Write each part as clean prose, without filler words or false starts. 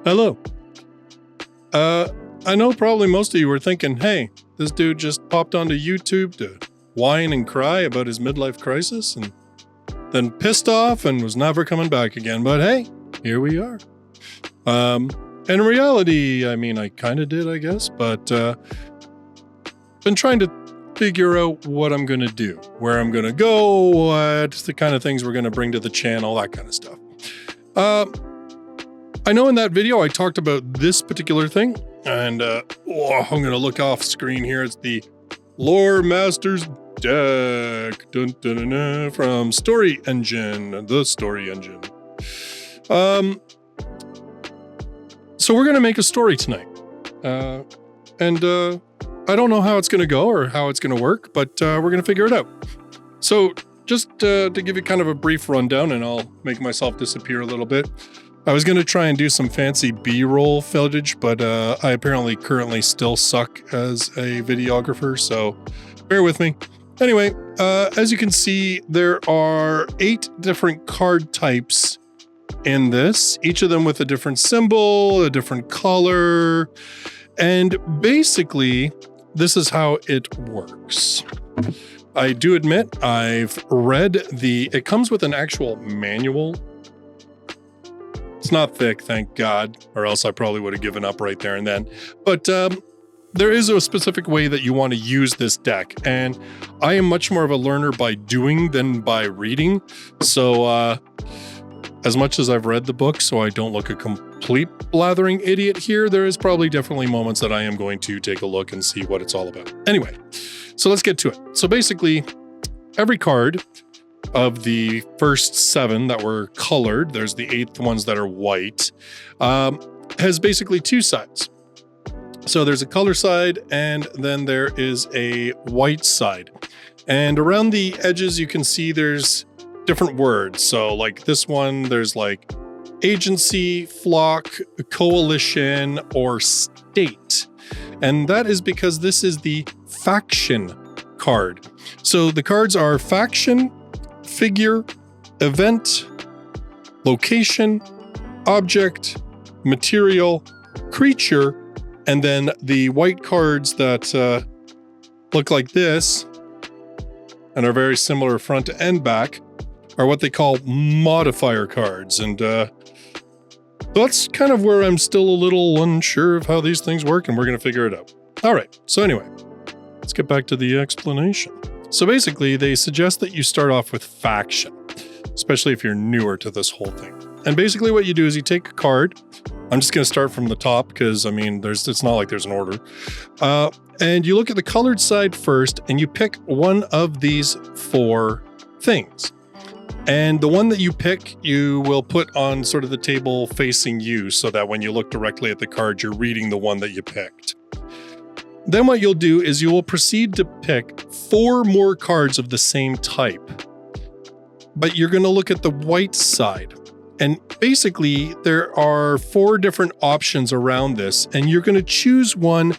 Hello. I know probably most of you were thinking, hey, this dude just popped onto YouTube to whine and cry about his midlife crisis and then pissed off and was never coming back again. But hey, here we are. In reality, I mean, I kind of did, I guess, but been trying to figure out what I'm going to do, where I'm going to go, what the kind of things we're going to bring to the channel, that kind of stuff. I know in that video I talked about this particular thing, and I'm going to look off screen here. It's the Lore Masters deck from Story Engine, the Story Engine. So we're going to make a story tonight, and I don't know how it's going to go or how it's going to work, but we're going to figure it out. So just to give you kind of a brief rundown, and I'll make myself disappear a little bit. I was going to try and do some fancy B-roll footage, but I apparently currently still suck as a videographer, so bear with me. Anyway, as you can see, there are 8 different card types in this, each of them with a different symbol, a different color, and basically, this is how it works. I do admit I've read it comes with an actual manual. It's not thick, thank God, or else I probably would have given up right there and then. But there is a specific way that you want to use this deck, and I am much more of a learner by doing than by reading. So as much as I've read the book, so I don't look a complete blathering idiot here, there is probably definitely moments that I am going to take a look and see what it's all about. Anyway, so let's get to it. So basically, every card of the first 7 that were colored, there's the 8th ones that are white, has basically 2 sides. So there's a color side, and then there is a white side. And around the edges, you can see there's different words. So like this one, there's like agency, flock, coalition, or state. And that is because this is the faction card. So the cards are faction, figure, event, location, object, material, creature, and then the white cards that look like this and are very similar front and back are what they call modifier cards. And that's kind of where I'm still a little unsure of how these things work, and we're going to figure it out. All right, so anyway, let's get back to the explanation. So basically, they suggest that you start off with faction, especially if you're newer to this whole thing. And basically what you do is you take a card. I'm just going to start from the top because, I mean, it's not like there's an order. And you look at the colored side first, and you pick one of these 4 things. And the one that you pick, you will put on sort of the table facing you so that when you look directly at the card, you're reading the one that you picked. Then what you'll do is you will proceed to pick 4 more cards of the same type. But you're going to look at the white side. And basically, there are 4 different options around this, and you're going to choose one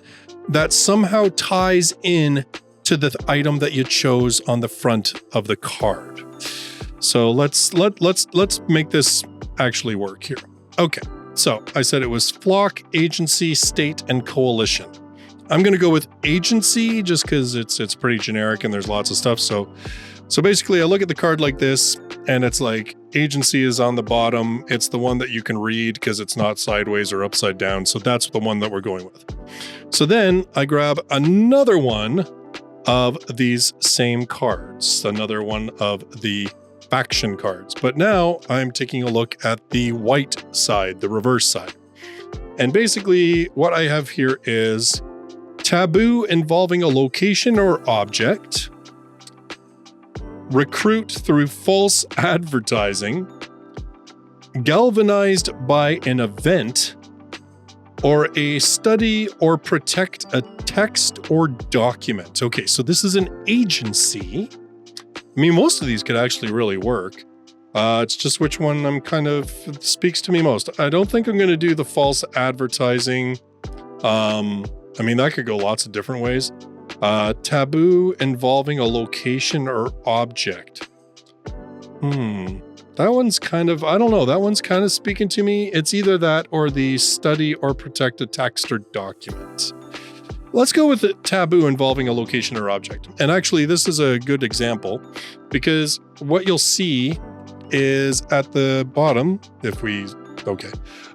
that somehow ties in to the item that you chose on the front of the card. So let's make this actually work here. Okay, so I said it was flock, agency, state, and coalition. I'm going to go with agency just because it's pretty generic and there's lots of stuff. So basically, I look at the card like this, and it's like agency is on the bottom. It's the one that you can read because it's not sideways or upside down. So that's the one that we're going with. So then I grab another one of these same cards, another one of the faction cards. But now I'm taking a look at the white side, the reverse side. And basically what I have here is taboo involving a location or object, recruit through false advertising, galvanized by an event, or a study or protect a text or document. Okay, so this is an agency. I mean, most of these could actually really work. It's just which one I'm kind of speaks to me most. I don't think I'm going to do the false advertising. I mean, that could go lots of different ways. Taboo involving a location or object. That one's kind of, I don't know, that one's kind of speaking to me. It's either that or the study or protect a text or document. Let's go with the taboo involving a location or object. And actually, this is a good example because what you'll see is at the bottom,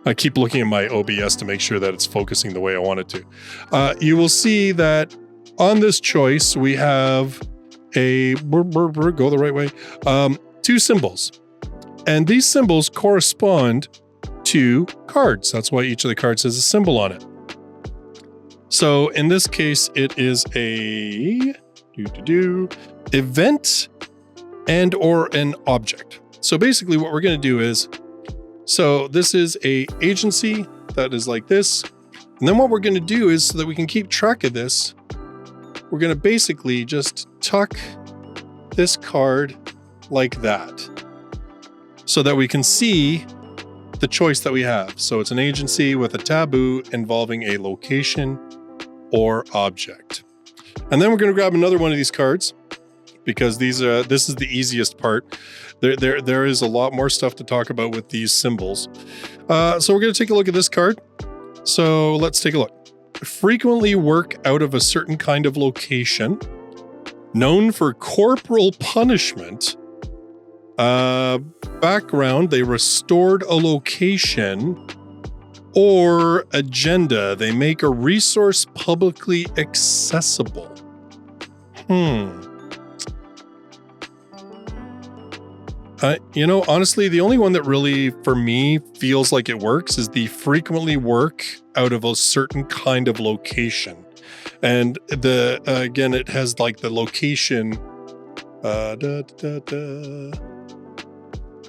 I keep looking at my OBS to make sure that it's focusing the way I want it to. You will see that on this choice, we have go the right way, 2 symbols. And these symbols correspond to cards. That's why each of the cards has a symbol on it. So in this case, it is a event and or an object. So basically what we're going to do is, so this is a agency that is like this. And then what we're going to do is, so that we can keep track of this, we're going to basically just tuck this card like that so that we can see the choice that we have. So it's an agency with a taboo involving a location or object. And then we're going to grab another one of these cards because this is the easiest part. There is a lot more stuff to talk about with these symbols. So we're going to take a look at this card. So let's take a look. Frequently work out of a certain kind of location, known for corporal punishment. Background, they restored a location or agenda. They make a resource publicly accessible. Honestly, the only one that really, for me, feels like it works is the frequently work out of a certain kind of location. And again, it has like the location.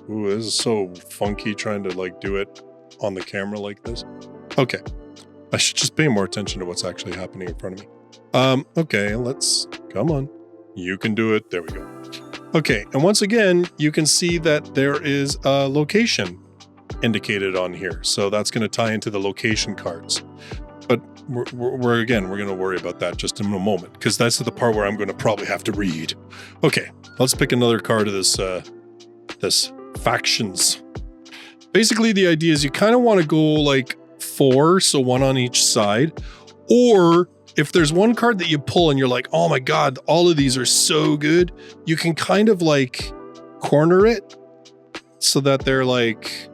Ooh, this is so funky trying to like do it on the camera like this. Okay. I should just pay more attention to what's actually happening in front of me. Okay, come on. You can do it. There we go. Okay, and once again, you can see that there is a location indicated on here. So that's going to tie into the location cards. But we're going to worry about that just in a moment, because that's the part where I'm going to probably have to read. Okay, let's pick another card of this factions. Basically, the idea is you kind of want to go like 4, so 1 on each side, or if there's one card that you pull and you're like, oh my God, all of these are so good, you can kind of like corner it so that they're like,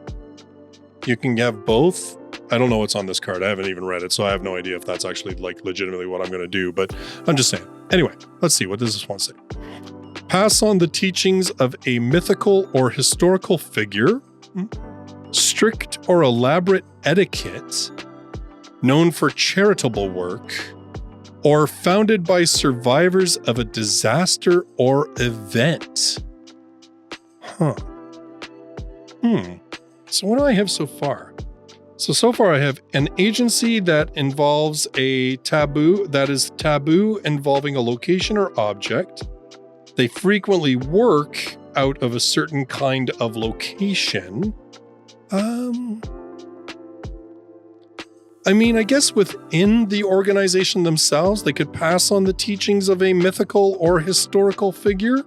you can have both. I don't know what's on this card. I haven't even read it, so I have no idea if that's actually like legitimately what I'm going to do, but I'm just saying. Anyway, let's see. What does this one say? Pass on the teachings of a mythical or historical figure, strict or elaborate etiquette, known for charitable work, or founded by survivors of a disaster or event. So what do I have so far? So far I have an agency that involves a taboo, that is taboo involving a location or object. They frequently work out of a certain kind of location. I guess within the organization themselves, they could pass on the teachings of a mythical or historical figure.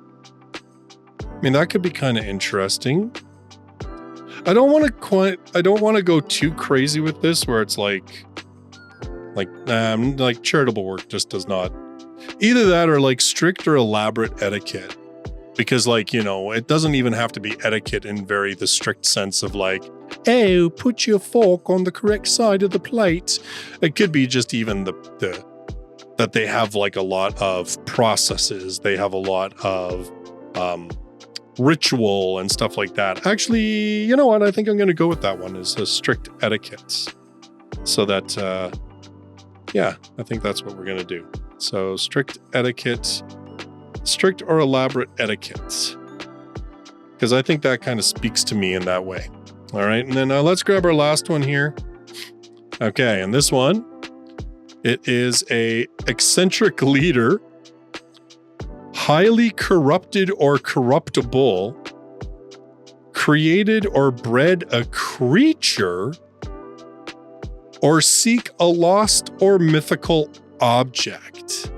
That could be kind of interesting. I don't want to go too crazy with this where it's like charitable work just does not. Either that or like strict or elaborate etiquette. Because it doesn't even have to be etiquette in the strict sense of like, oh, put your fork on the correct side of the plate. It could be just even that they have like a lot of processes. They have a lot of ritual and stuff like that. Actually, you know what? I think I'm going to go with that one, is a strict etiquette. So that, I think that's what we're going to do. So strict etiquette. Strict or elaborate etiquettes, because I think that kind of speaks to me in that way. All right, and then let's grab our last one here. Okay, and this one, it is a eccentric leader, highly corrupted or corruptible, created or bred a creature, or seek a lost or mythical object.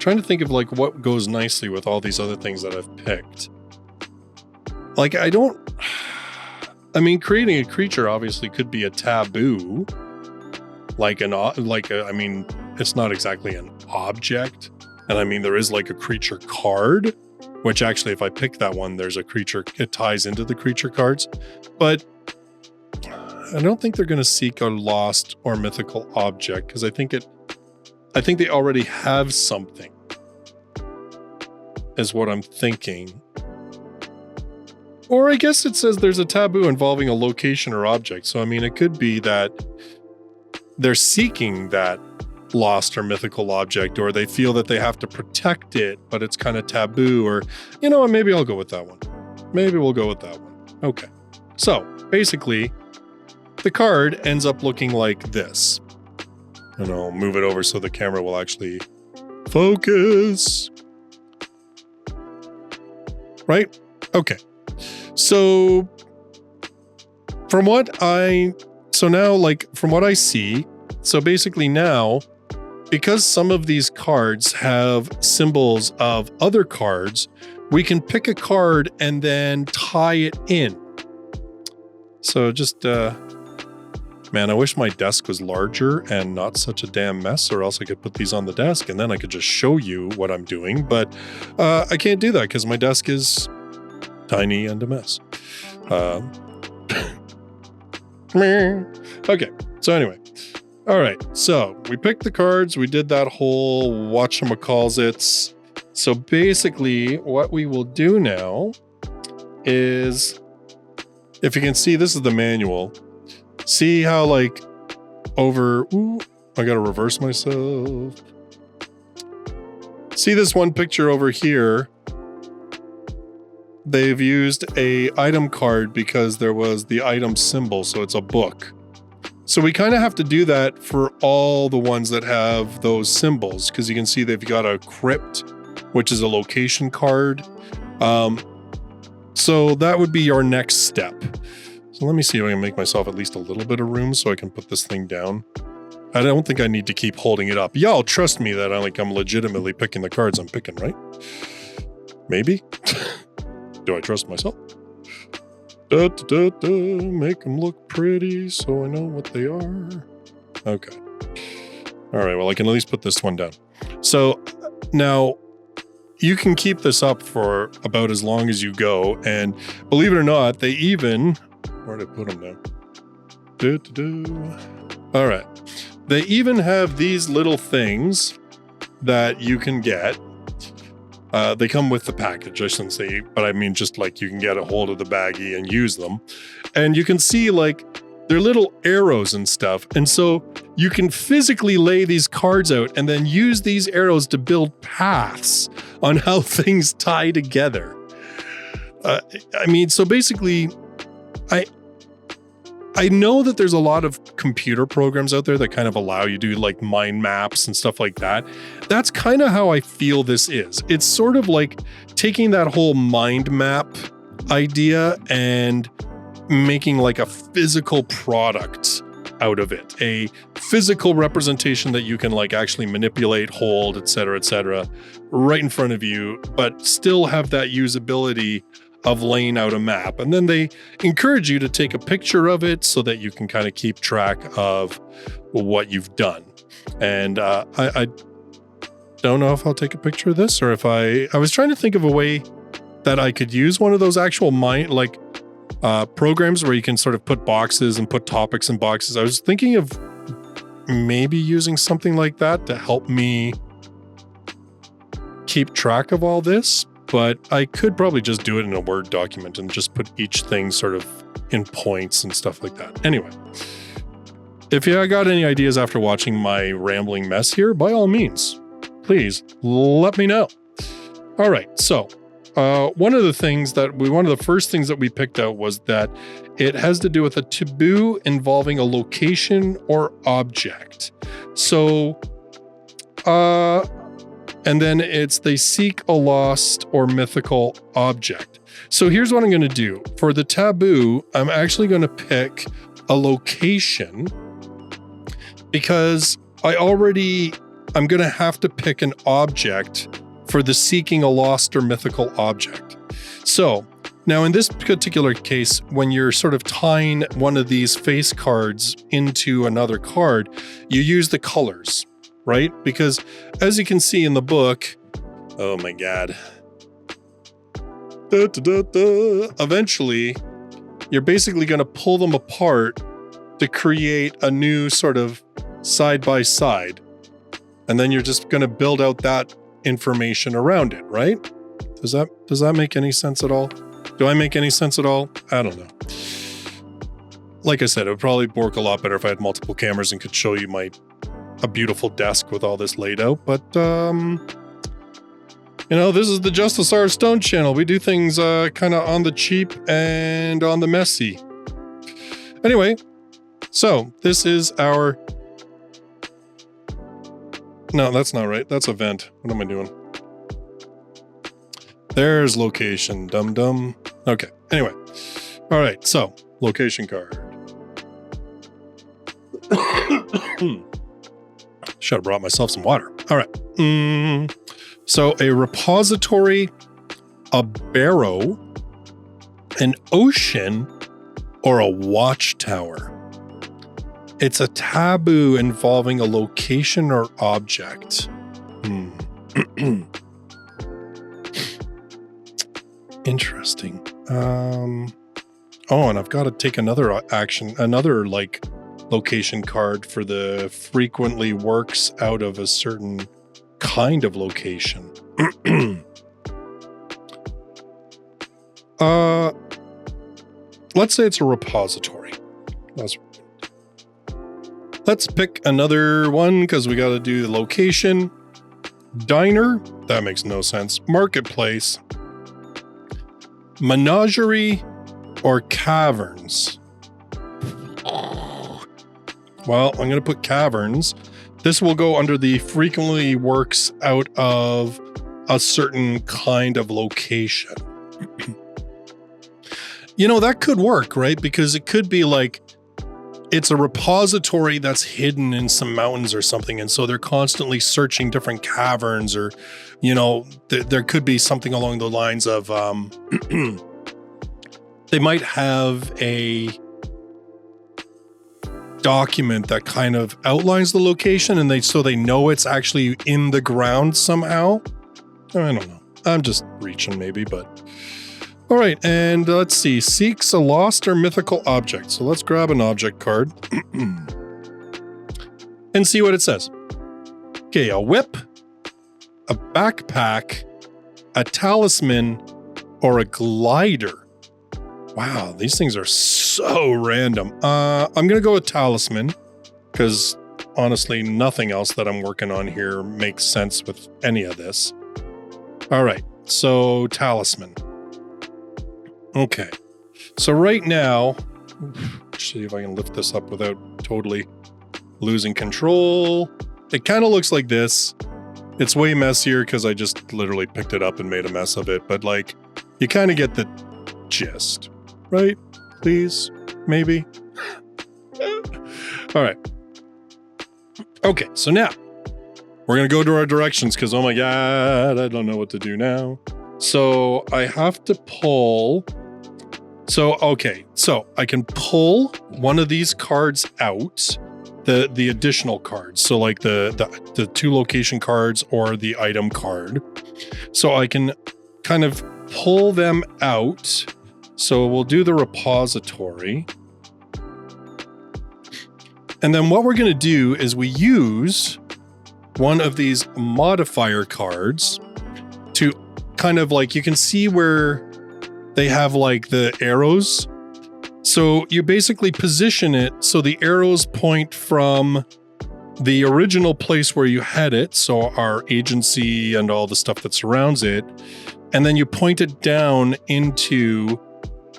trying to think of like what goes nicely with all these other things that I've picked. Like I mean, creating a creature obviously could be a taboo. I mean, it's not exactly an object. And I mean, there is like a creature card, which actually, if I pick that one, there's a creature, it ties into the creature cards. But I don't think they're going to seek a lost or mythical object, because I think they already have something, is what I'm thinking. Or I guess it says there's a taboo involving a location or object. So, I mean, it could be that they're seeking that lost or mythical object, or they feel that they have to protect it, but it's kind of taboo, or, you know what, maybe I'll go with that one. Maybe we'll go with that one. Okay. So, basically, the card ends up looking like this. And I'll move it over so the camera will actually focus. Right? Okay. So, from what I see, so basically now, because some of these cards have symbols of other cards, we can pick a card and then tie it in. So just, man, I wish my desk was larger and not such a damn mess, or else I could put these on the desk and then I could just show you what I'm doing. But I can't do that because my desk is tiny and a mess. Okay, so anyway. All right, so we picked the cards. We did that whole whatchamacallits. So basically what we will do now is, if you can see, this is the manual. See how like I gotta reverse myself. See this one picture over here? They've used a item card because there was the item symbol, so it's a book. So we kind of have to do that for all the ones that have those symbols, because you can see they've got a crypt, which is a location card. So that would be our next step. So let me see if I can make myself at least a little bit of room so I can put this thing down. I don't think I need to keep holding it up. Y'all trust me that I'm legitimately picking the cards I'm picking, right? Maybe? Do I trust myself? Make them look pretty so I know what they are. Okay. All right, well, I can at least put this one down. So now you can keep this up for about as long as you go. And believe it or not, they even... Where did I put them now? All right. They even have these little things that you can get. They come with the package, I shouldn't say, but I mean just like you can get a hold of the baggie and use them. And you can see like they're little arrows and stuff. And so you can physically lay these cards out and then use these arrows to build paths on how things tie together. I mean, so basically, I know that there's a lot of computer programs out there that kind of allow you to do like mind maps and stuff like that. That's kind of how I feel this is. It's sort of like taking that whole mind map idea and making like a physical product out of it, a physical representation that you can like actually manipulate, hold, etc., right in front of you, but still have that usability of laying out a map. And then they encourage you to take a picture of it so that you can kind of keep track of what you've done. And I don't know if I'll take a picture of this, or if I was trying to think of a way that I could use one of those actual programs where you can sort of put boxes and put topics in boxes. I was thinking of maybe using something like that to help me keep track of all this. But I could probably just do it in a Word document and just put each thing sort of in points and stuff like that. Anyway, if you got any ideas after watching my rambling mess here, by all means, please let me know. All right, so one of the first things that we picked out was that it has to do with a taboo involving a location or object. So, and then they seek a lost or mythical object. So here's what I'm going to do. For the taboo, I'm actually going to pick a location because I already I'm going to have to pick an object for the seeking a lost or mythical object. So now in this particular case, when you're sort of tying one of these face cards into another card, you use the colors, right? Because as you can see in the book, oh my God. Eventually, you're basically going to pull them apart to create a new sort of side by side. And then you're just going to build out that information around it, right? Does that make any sense at all? Do I make any sense at all? I don't know. Like I said, it would probably work a lot better if I had multiple cameras and could show you a beautiful desk with all this laid out. But, this is the Justus R. Stone channel. We do things kind of on the cheap and on the messy. Anyway, so this is our... No, that's not right. That's event. What am I doing? There's location, dum-dum. Okay, anyway. All right, so location card. Should have brought myself some water. All right. So a repository, a barrow, an ocean, or a watchtower. It's a taboo involving a location or object. Interesting. And I've got to take another location card for the frequently works out of a certain kind of location. Let's say it's a repository. Let's pick another one because we got to do the location. Diner, that makes no sense. Marketplace. Menagerie or caverns. Well, I'm going to put caverns. This will go under the frequently works out of a certain kind of location. That could work, right? Because it could be like, it's a repository that's hidden in some mountains or something. And so they're constantly searching different caverns or, there could be something along the lines of, they might have a document that kind of outlines the location and they know it's actually in the ground somehow. I don't know. I'm just reaching maybe, but all right. And let's see, seeks a lost or mythical object. So let's grab an object card and see what it says. Okay. A whip, a backpack, a talisman, or a glider. Wow. These things are so random. I'm going to go with talisman because honestly, nothing else that I'm working on here makes sense with any of this. All right. So talisman. Okay. So right now, let's see if I can lift this up without totally losing control. It kind of looks like this. It's way messier because I just literally picked it up and made a mess of it. But like, you kind of get the gist, right? Please, maybe. All right. Okay, so now we're going to go to our directions because, oh my God, I don't know what to do now. So I have to pull. So, okay, so I can pull one of these cards out, the additional cards. So like the two location cards or the item card. So I can kind of pull them out. So we'll do the repository. And then what we're going to do is we use one of these modifier cards to kind of like, you can see where they have like the arrows. So you basically position it so the arrows point from the original place where you had it. So our agency and all the stuff that surrounds it. And then you point it down into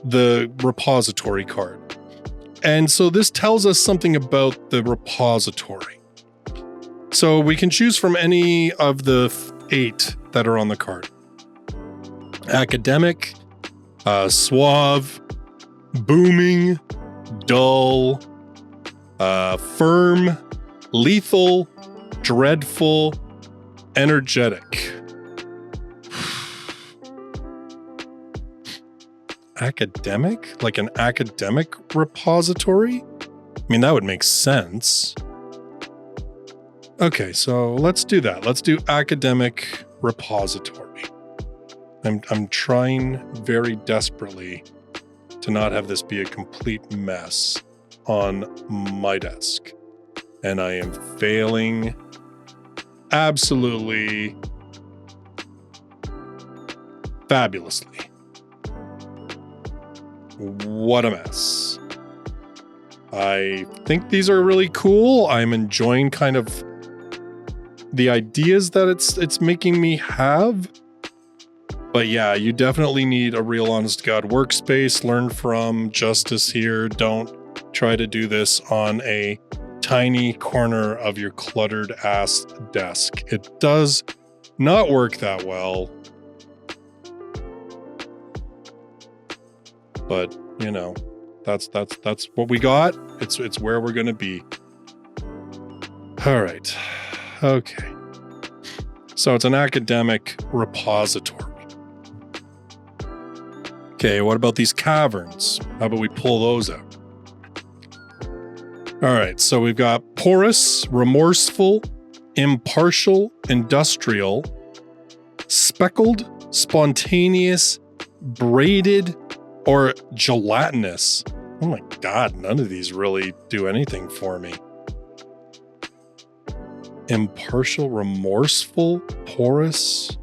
the repository card. And so this tells us something about the repository. So we can choose from any of the 8 that are on the card. Academic, suave, booming, dull, firm, lethal, dreadful, energetic. Academic? Like an academic repository? I mean, that would make sense. Okay, so let's do that. Let's do academic repository. I'm trying very desperately to not have this be a complete mess on my desk. And I am failing absolutely fabulously. What a mess. I think these are really cool. I'm enjoying kind of the ideas that it's making me have. But yeah, you definitely need a real honest God workspace. Learn from Justus here. Don't try to do this on a tiny corner of your cluttered ass desk. It does not work that well. But, you know, that's what we got. It's where we're going to be. All right. Okay. So it's an academic repository. Okay, what about these caverns? How about we pull those out? All right, so we've got porous, remorseful, impartial, industrial, speckled, spontaneous, braided, or gelatinous. Oh my God, none of these really do anything for me. Impartial, remorseful, porous,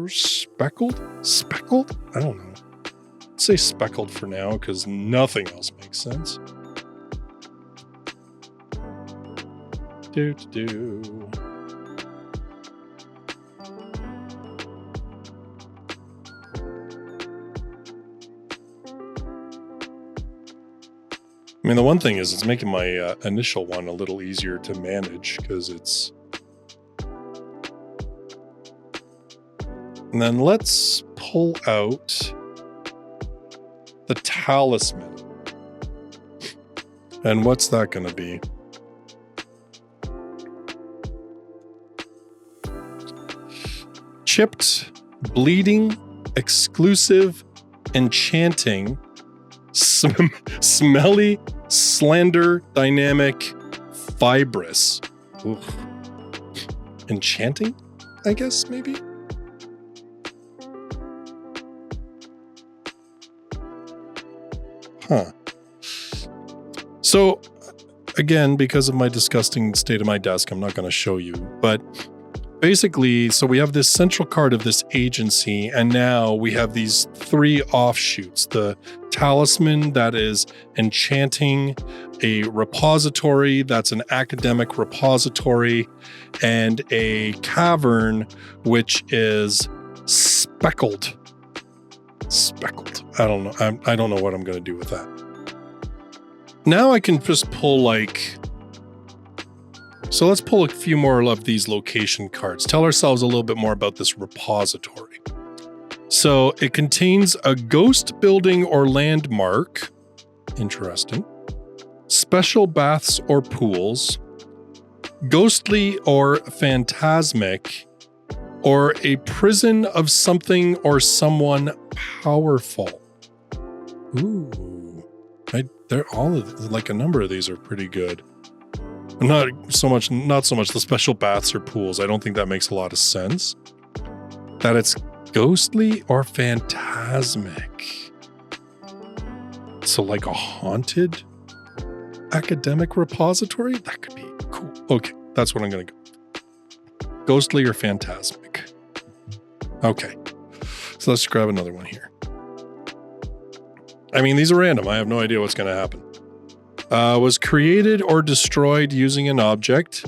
speckled? Speckled? I don't know. Let's say speckled for now because nothing else makes sense. I mean, the one thing is it's making my initial one a little easier to manage because it's... And then let's pull out the talisman. And what's that going to be? Chipped, bleeding, exclusive, enchanting, smelly, slender, dynamic, fibrous. Oof. Enchanting, I guess, maybe? Huh. So, again, because of my disgusting state of my desk, I'm not going to show you, but basically, so we have this central card of this agency, and now we have these three offshoots. The talisman that is enchanting, a repository that's an academic repository, and a cavern which is speckled. Speckled. I don't know. I don't know what I'm going to do with that. Now I can just pull like... So let's pull a few more of these location cards. Tell ourselves a little bit more about this repository. So it contains a ghost building or landmark. Interesting. Special baths or pools. Ghostly or phantasmic. Or a prison of something or someone powerful. Ooh. They're all like a number of these are pretty good. Not so much the special baths or pools. I don't think that makes a lot of sense. That it's ghostly or phantasmic. So like a haunted academic repository? That could be cool. Okay, that's what I'm going to go. Ghostly or phantasmic. Okay, so let's grab another one here. I mean, these are random. I have no idea what's going to happen. Was created or destroyed using an object.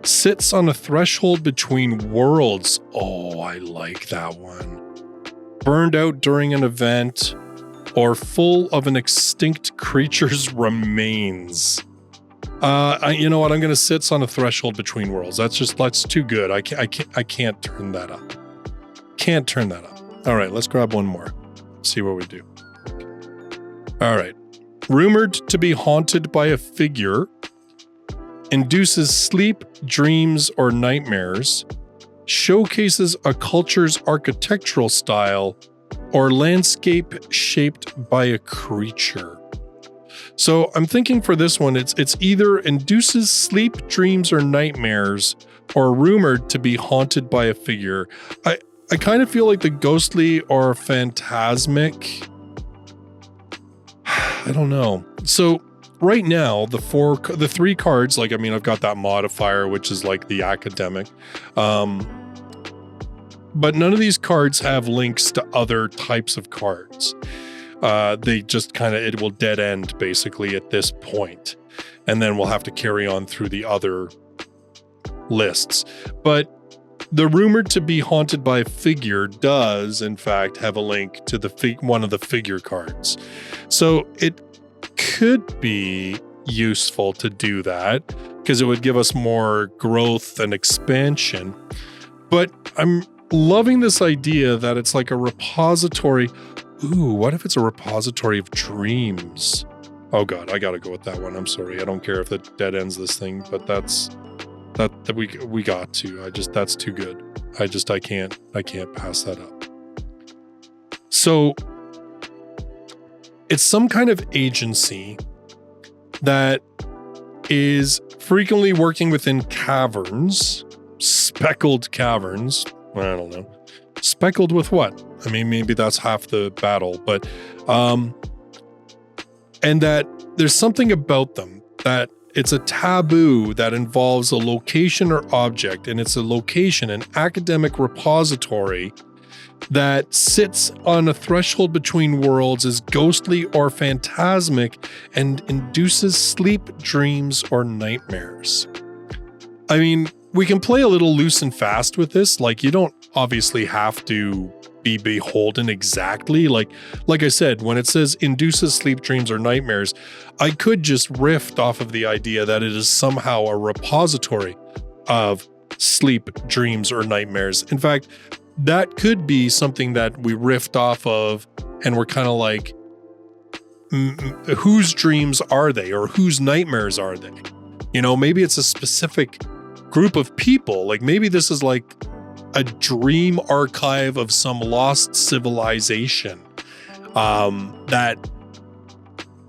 Sits on a threshold between worlds. Oh, I like that one. Burned out during an event. Or full of an extinct creature's remains. You know what? I'm going to sits on a threshold between worlds. That's too good. I can't turn that up. Can't turn that up. All right, let's grab one more. See what we do. All right. Rumored to be haunted by a figure. induces sleep, dreams, or nightmares, showcases a culture's architectural style, or landscape shaped by a creature. So I'm thinking for this one, it's either induces sleep, dreams, or nightmares, or rumored to be haunted by a figure. I kind of feel like the ghostly or phantasmic. I don't know. So right now, the three cards, like, I mean, I've got that modifier, which is like the academic. But none of these cards have links to other types of cards. They just it will dead end basically at this point. And then we'll have to carry on through the other lists. But the rumored to be haunted by a figure does, in fact, have a link to one of the figure cards. So it could be useful to do that because it would give us more growth and expansion. But I'm loving this idea that it's like a repository. Ooh, what if it's a repository of dreams? Oh God, I gotta go with that one. I'm sorry. I don't care if it dead ends this thing, but we got to. That's too good. I can't pass that up. So it's some kind of agency that is frequently working within caverns, speckled caverns. I don't know. Speckled with what? I mean, maybe that's half the battle, but and that there's something about them that it's a taboo that involves a location or object, and it's a location, an academic repository that sits on a threshold between worlds, is ghostly or phantasmic, and induces sleep, dreams, or nightmares. I mean, we can play a little loose and fast with this. Like, you don't obviously have to be beholden exactly. Like I said, when it says induces sleep, dreams, or nightmares, I could just riff off of the idea that it is somehow a repository of sleep, dreams, or nightmares. In fact, that could be something that we riffed off of, and we're kind of like, whose dreams are they, or whose nightmares are they? You know, maybe it's a specific group of people. Like, maybe this is like a dream archive of some lost civilization that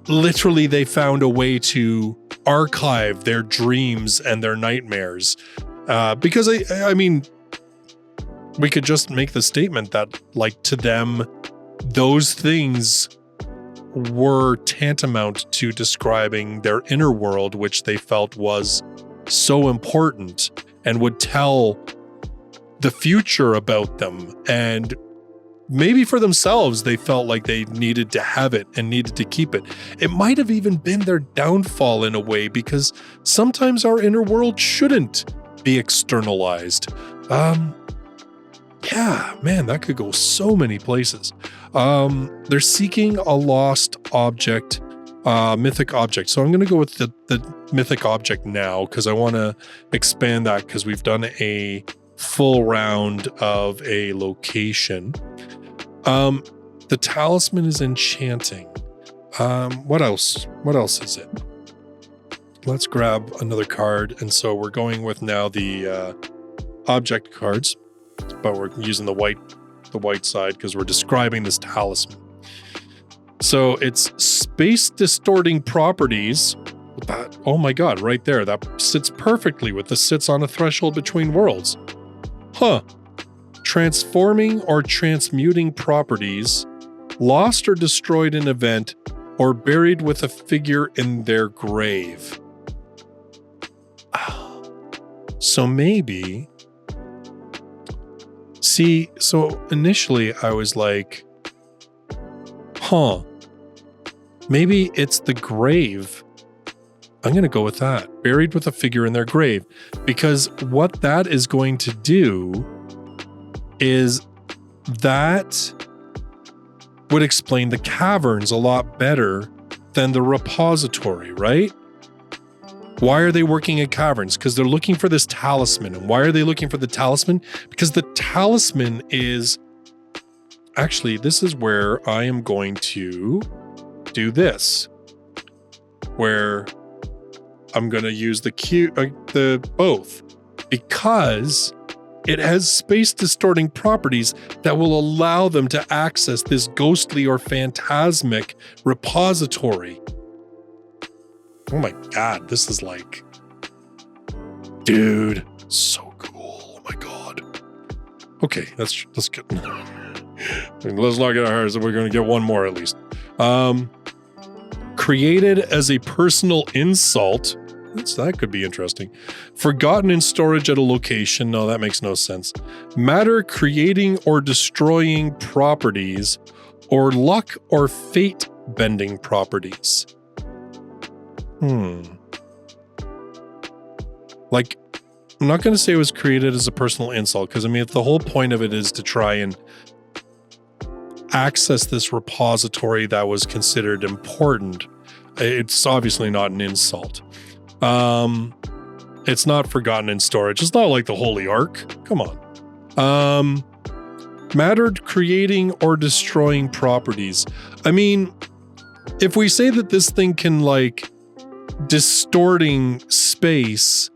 literally they found a way to archive their dreams and their nightmares. Because I mean, we could just make the statement that, like, to them, those things were tantamount to describing their inner world, which they felt was so important and would tell the future about them. And maybe for themselves, they felt like they needed to have it and needed to keep it. It might have even been their downfall in a way, because sometimes our inner world shouldn't be externalized. Yeah, man, that could go so many places. They're seeking a lost object, mythic object. So I'm going to go with the mythic object now, because I want to expand that, because we've done a full round of a location. The talisman is enchanting. What else? What else is it? Let's grab another card. And so we're going with now the object cards, but we're using the white side because we're describing this talisman. So it's space distorting properties. That, oh my God, right there. That sits perfectly with the sits on a threshold between worlds. Huh. Transforming or transmuting properties, lost or destroyed an event, or buried with a figure in their grave. So maybe... See, so initially I was like, huh, maybe it's the grave. I'm going to go with that. Buried with a figure in their grave. Because what that is going to do is that would explain the caverns a lot better than the repository, right? Why are they working in caverns? Because they're looking for this talisman. And why are they looking for the talisman? Because the talisman is... Actually, this is where I am going to do this. Where I'm going to use the both, because it has space distorting properties that will allow them to access this ghostly or phantasmic repository. Oh my God, this is like, dude, so cool. Oh my God. Okay, let's get, let's not get our hearts. We're going to get one more at least. Created as a personal insult. That could be interesting. Forgotten in storage at a location. No, that makes no sense. Matter creating or destroying properties, or luck or fate bending properties. Like, I'm not going to say it was created as a personal insult, because I mean, if the whole point of it is to try and access this repository that was considered important, it's obviously not an insult. It's not forgotten in storage. It's not like the Holy Ark. Come on. Mattered creating or destroying properties. I mean, if we say that this thing can, like, distorting space,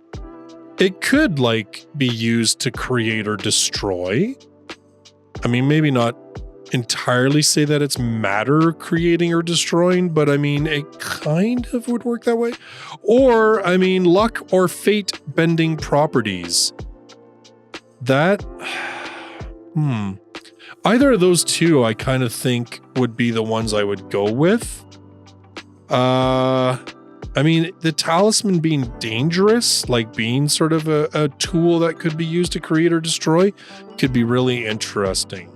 it could, like, be used to create or destroy. I mean, maybe not entirely say that it's matter creating or destroying, but I mean, it kind of would work that way. Or, I mean, luck or fate bending properties. That, either of those two, I kind of think would be the ones I would go with. I mean, the talisman being dangerous, like being sort of a tool that could be used to create or destroy, could be really interesting.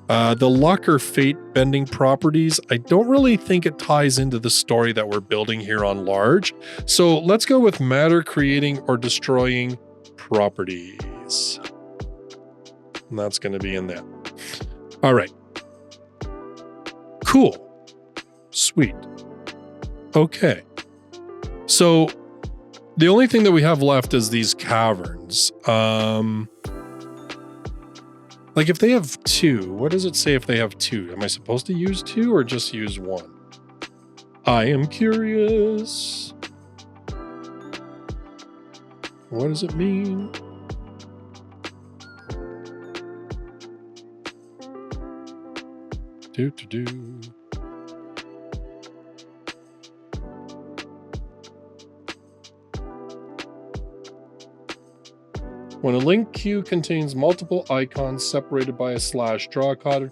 The luck or fate bending properties, I don't really think it ties into the story that we're building here on large. So let's go with matter creating or destroying properties. And that's going to be in there. All right. Cool. Sweet. Okay. So the only thing that we have left is these caverns. Like, if they have two, what does it say if they have two? Am I supposed to use two or just use one? I am curious. What does it mean? Do. When a link queue contains multiple icons separated by a slash, draw a card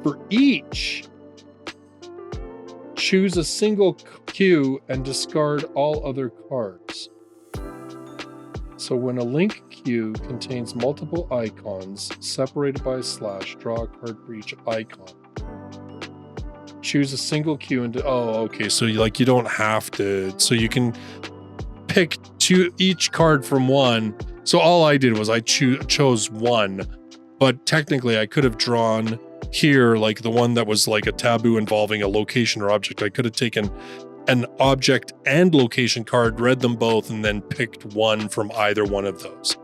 for each. Choose a single queue and discard all other cards. So when a link queue contains multiple icons separated by a slash, draw a card for each icon. Choose a single queue and okay. So you don't have to. So you can pick each card from one. So all I did was I chose one, but technically I could have drawn here, like the one that was like a taboo involving a location or object. I could have taken an object and location card, read them both, and then picked one from either one of those.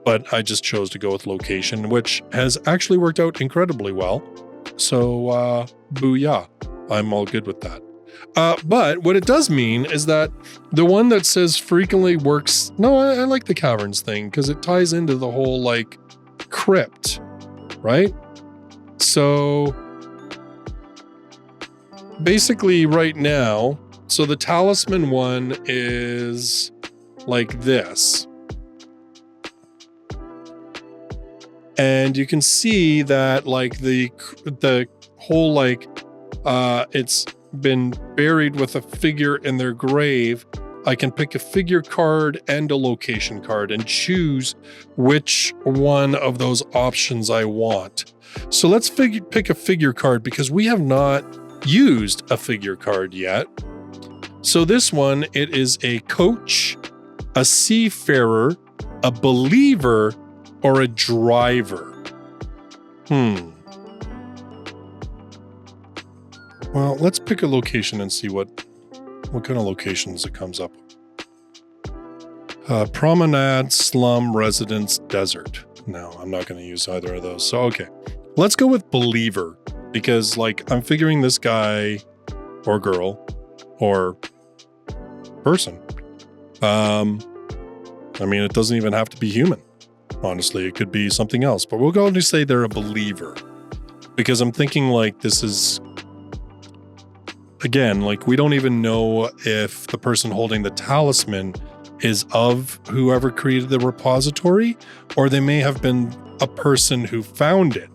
But I just chose to go with location, which has actually worked out incredibly well. So booyah, I'm all good with that. But what it does mean is that the one that says frequently works. No, I like the caverns thing because it ties into the whole like crypt, right? So basically right now, so the talisman one is like this. And you can see that like the whole like it's been buried with a figure in their grave. I can pick a figure card and a location card and choose which one of those options I want. So let's pick a figure card because we have not used a figure card yet. So this one, it is a coach, a seafarer, a believer, or a driver. Well, let's pick a location and see what kind of locations it comes up. Promenade, slum, residence, desert. No, I'm not going to use either of those. So, okay. Let's go with believer because, like, I'm figuring this guy or girl or person I mean, it doesn't even have to be human. Honestly, it could be something else, but we'll go and say they're a believer, because I'm thinking like this is, again, like we don't even know if the person holding the talisman is of whoever created the repository, or they may have been a person who found it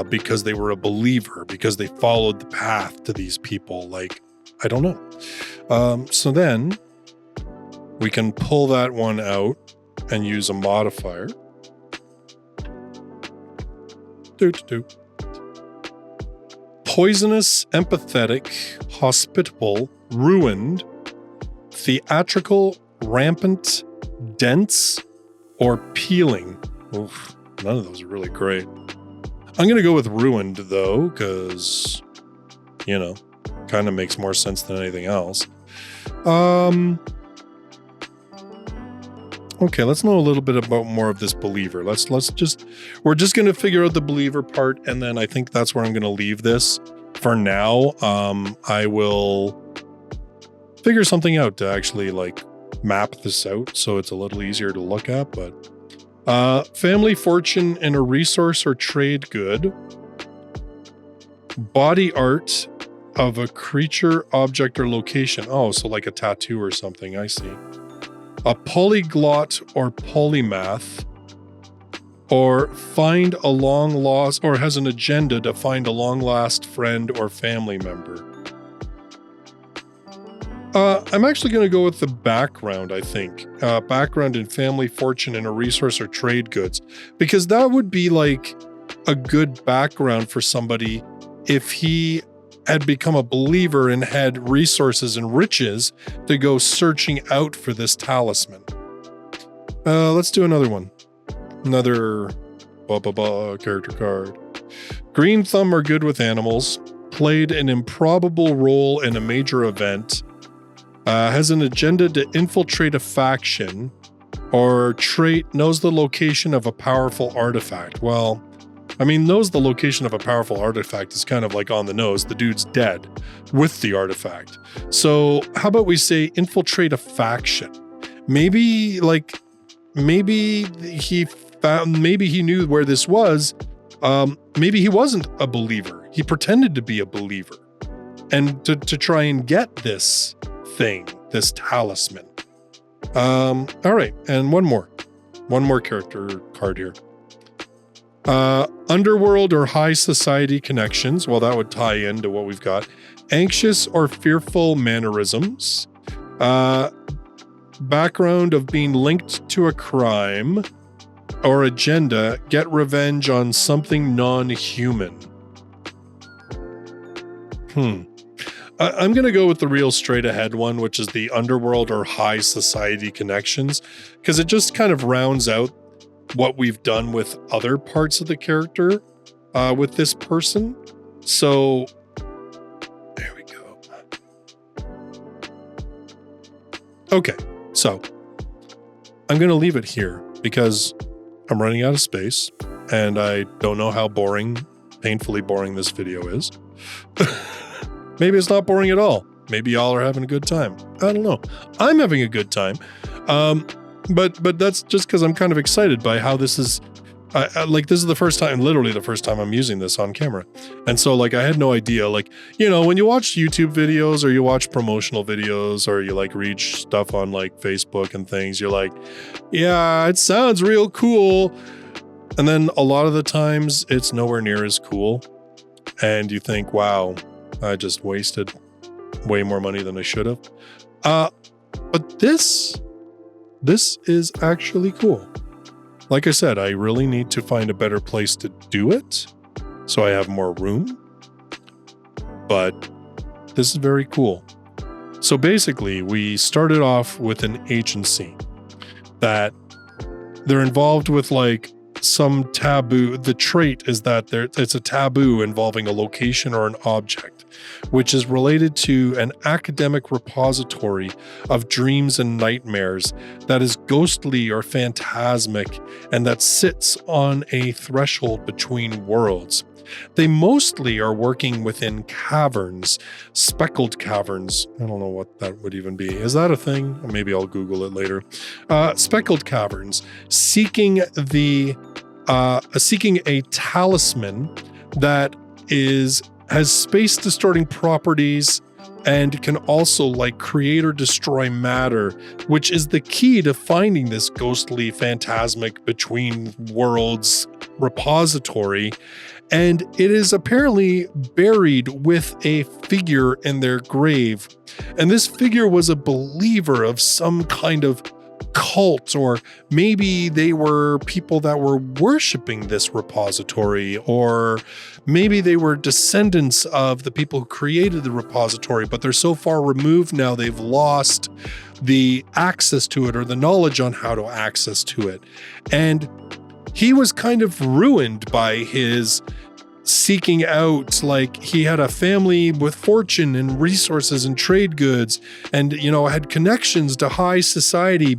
because they were a believer, because they followed the path to these people. Like, I don't know. So then we can pull that one out and use a modifier. Poisonous, empathetic, hospitable, ruined, theatrical, rampant, dense, or peeling. Oof, none of those are really great. I'm going to go with ruined, though, because, you know, kind of makes more sense than anything else. Okay, let's know a little bit about more of this believer. We're just going to figure out the believer part, and then I think that's where I'm going to leave this for now. I will figure something out to actually like map this out so it's a little easier to look at, but family fortune and a resource or trade good. Body art of a creature, object, or location. Oh, so like a tattoo or something, I see. A polyglot or polymath, or find a long lost, or has an agenda to find a long lost friend or family member. I'm actually going to go with the background, I think. Background in family fortune and a resource or trade goods, because that would be like a good background for somebody if he had become a believer and had resources and riches to go searching out for this talisman. Let's do another one. Another character card. Green thumb are good with animals. Played an improbable role in a major event. Has an agenda to infiltrate a faction. Or trait knows the location of a powerful artifact. Well, I mean, knows the location of a powerful artifact is kind of like on the nose. The dude's dead with the artifact. So how about we say infiltrate a faction? Maybe he knew where this was. Maybe he wasn't a believer. He pretended to be a believer and to try and get this thing, this talisman. All right. And one more character card here. Underworld or high society connections. Well, that would tie into what we've got. Anxious or fearful mannerisms. Background of being linked to a crime or agenda. Get revenge on something non-human. I'm going to go with the real straight ahead one, which is the underworld or high society connections, because it just kind of rounds out what we've done with other parts of the character with this person. So there we go. Okay, so I'm going to leave it here because I'm running out of space and I don't know how painfully boring this video is. Maybe it's not boring at all. Maybe y'all are having a good time. I don't know. I'm having a good time. But that's just because I'm kind of excited by how this is, this is the first time, literally the first time I'm using this on camera. And so like, I had no idea, like, you know, when you watch YouTube videos or you watch promotional videos or you like read stuff on like Facebook and things, you're like, yeah, it sounds real cool. And then a lot of the times it's nowhere near as cool. And you think, wow, I just wasted way more money than I should have. But this is actually cool. Like I said, I really need to find a better place to do it so I have more room. But this is very cool. So basically, we started off with an agency that they're involved with like some taboo. The trait is that it's a taboo involving a location or an object, which is related to an academic repository of dreams and nightmares that is ghostly or phantasmic and that sits on a threshold between worlds. They mostly are working within caverns, speckled caverns. I don't know what that would even be. Is that a thing? Maybe I'll Google it later. Speckled caverns, seeking a talisman that has space distorting properties and can also like create or destroy matter, which is the key to finding this ghostly, phantasmic between worlds repository. And it is apparently buried with a figure in their grave. And this figure was a believer of some kind of cult, or maybe they were people that were worshiping this repository, or maybe they were descendants of the people who created the repository, but they're so far removed now they've lost the access to it or the knowledge on how to access to it. And he was kind of ruined by his seeking out, like he had a family with fortune and resources and trade goods and, had connections to high society,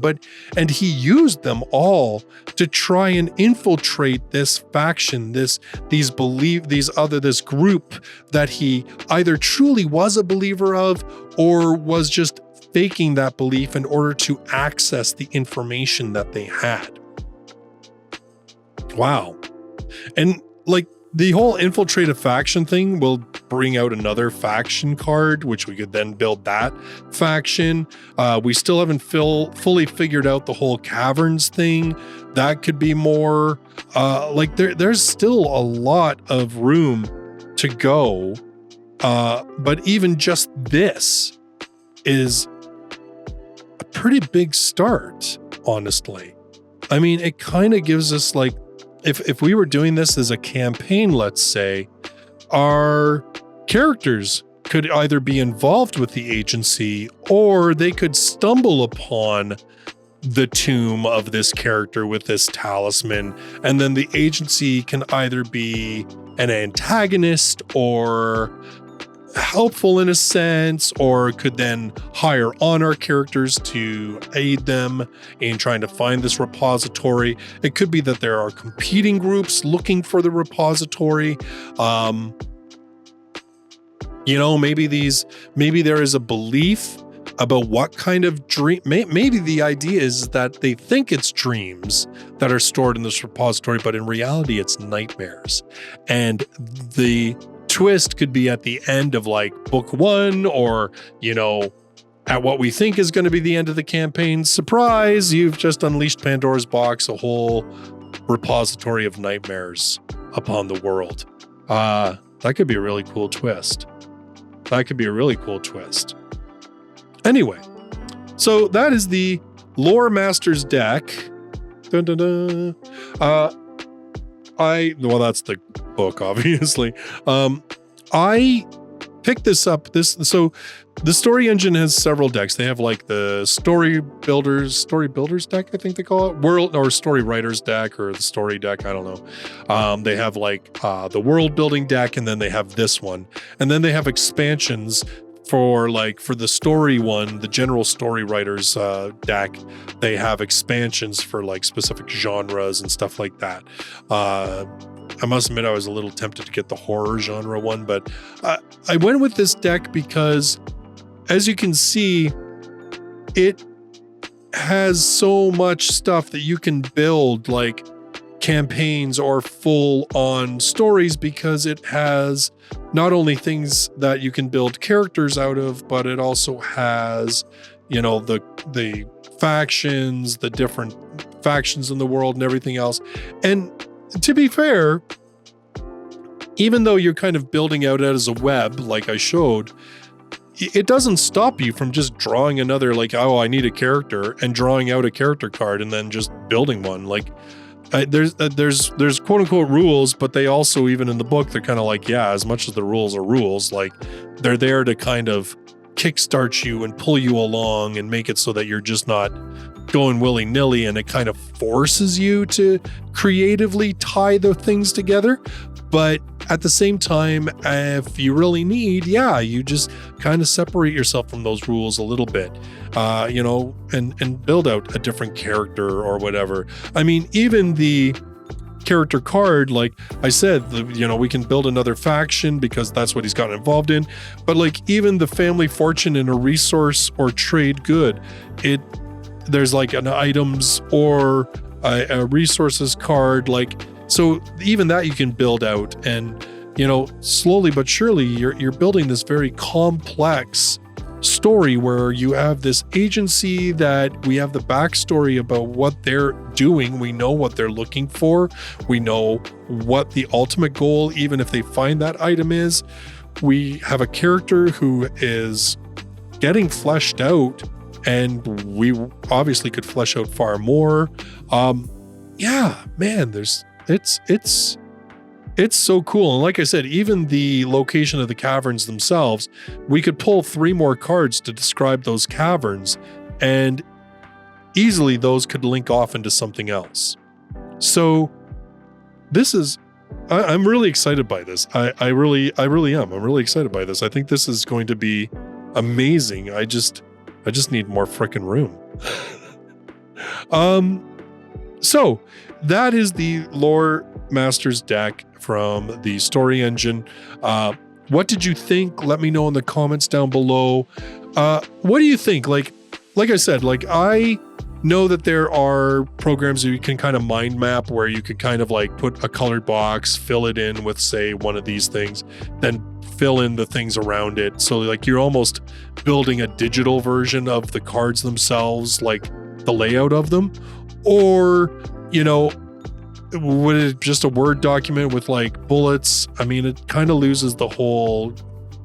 and he used them all to try and infiltrate this faction, this group that he either truly was a believer of or was just faking that belief in order to access the information that they had. Wow. And like, the whole infiltrate a faction thing will bring out another faction card, which we could then build that faction. We still haven't fully figured out the whole caverns thing. That could be more. There's still a lot of room to go. But even just this is a pretty big start, honestly. I mean, it kind of gives us like, if we were doing this as a campaign, let's say, our characters could either be involved with the agency or they could stumble upon the tomb of this character with this talisman. And then the agency can either be an antagonist or helpful in a sense, or could then hire on our characters to aid them in trying to find this repository. It could be that there are competing groups looking for the repository. Maybe there is a belief about what kind of dream. Maybe the idea is that they think it's dreams that are stored in this repository, but in reality, it's nightmares. And the twist could be at the end of like book one, or at what we think is going to be the end of the campaign. Surprise, you've just unleashed Pandora's box, a whole repository of nightmares upon the world. That could be a really cool twist. Anyway, so that is the Lore Masters deck. Dun, dun, dun. That's the book, obviously. I picked this up. So the Story Engine has several decks. They have like the Story Builders deck, I think they call it, or Story Writers deck, or the Story deck. I don't know. They have like the World Building deck, and then they have this one, and then they have expansions for the story one, the general Story Writers deck. They have expansions for like specific genres and stuff like that. I must admit I was a little tempted to get the horror genre one, but I went with this deck because, as you can see, it has so much stuff that you can build like campaigns or full-on stories, because it has not only things that you can build characters out of, but it also has, the factions, the different factions in the world and everything else. And to be fair, even though you're kind of building out as a web, like I showed, it doesn't stop you from just drawing another, like, I need a character, and drawing out a character card and then just building one. Like, there's quote unquote rules, but they also, even in the book, they're kind of like, yeah, as much as the rules are rules, like they're there to kind of kickstart you and pull you along and make it so that you're just not going willy-nilly, and it kind of forces you to creatively tie the things together. But at the same time, if you really need, you just kind of separate yourself from those rules a little bit, and build out a different character or whatever. I mean, even the character card, like I said, we can build another faction because that's what he's gotten involved in. But like even the family fortune in a resource or trade good, there's like an items or a resources card, like, so even that you can build out, and slowly but surely you're building this very complex story where you have this agency, that we have the backstory about what they're doing. We know what they're looking for. We know what the ultimate goal, even if they find that item, is. We have a character who is getting fleshed out, and we obviously could flesh out far more. Yeah, man, it's so cool. And like I said, even the location of the caverns themselves, we could pull 3 more cards to describe those caverns, and easily those could link off into something else. So I'm really excited by this. I really am. I'm really excited by this. I think this is going to be amazing. I just need more freaking room. So that is the Lore Masters deck from the Story Engine. What did you think? Let me know in the comments down below. What do you think? Like I said, like, I know that there are programs that you can kind of mind map, where you could kind of like put a colored box, fill it in with, say, one of these things, then fill in the things around it. So like you're almost building a digital version of the cards themselves, like the layout of them. Or, would it just a Word document with like bullets? I mean, it kind of loses the whole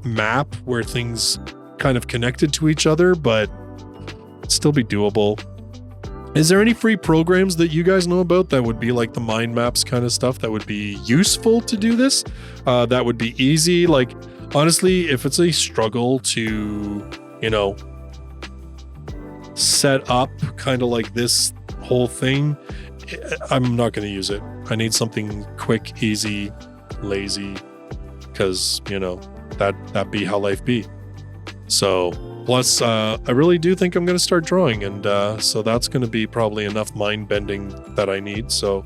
map where things kind of connected to each other, but it'd still be doable. Is there any free programs that you guys know about that would be like the mind maps kind of stuff that would be useful to do this? That would be easy. Like, honestly, if it's a struggle to, set up kind of like this whole thing, I'm not going to use it. I need something quick, easy, lazy, because, that be how life be. So, plus, I really do think I'm going to start drawing, and so that's going to be probably enough mind bending that I need. So,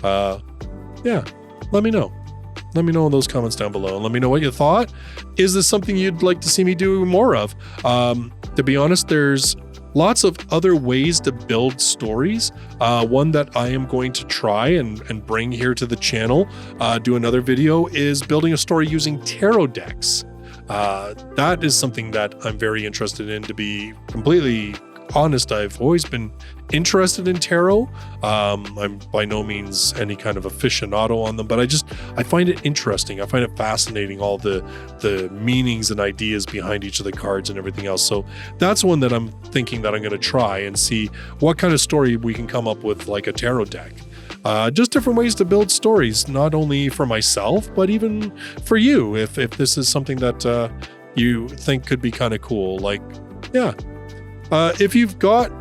yeah, let me know. Let me know in those comments down below, and let me know what you thought. Is this something you'd like to see me do more of? To be honest, there's lots of other ways to build stories. One that I am going to try and bring here to the channel, do another video, is building a story using tarot decks. That is something that I'm very interested in, to be completely honest. I've always been interested in tarot. I'm by no means any kind of aficionado on them, but I find it interesting. I find it fascinating, all the meanings and ideas behind each of the cards and everything else. So that's one that I'm thinking that I'm going to try and see what kind of story we can come up with, like a tarot deck. Just different ways to build stories, not only for myself, but even for you, if this is something that you think could be kind of cool. Like, yeah. If you've got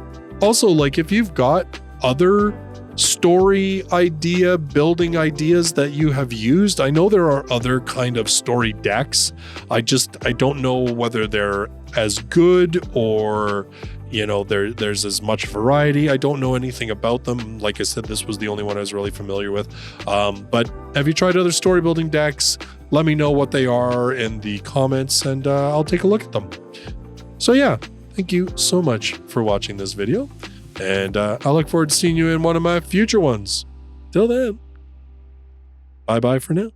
other story idea building ideas that you have used, I know there are other kind of story decks. I don't know whether they're as good, or there's as much variety. I don't know anything about them. Like I said, this was the only one I was really familiar with. But have you tried other story building decks? Let me know what they are in the comments, and I'll take a look at them. So yeah. Thank you so much for watching this video, and I look forward to seeing you in one of my future ones. Till then, bye-bye for now.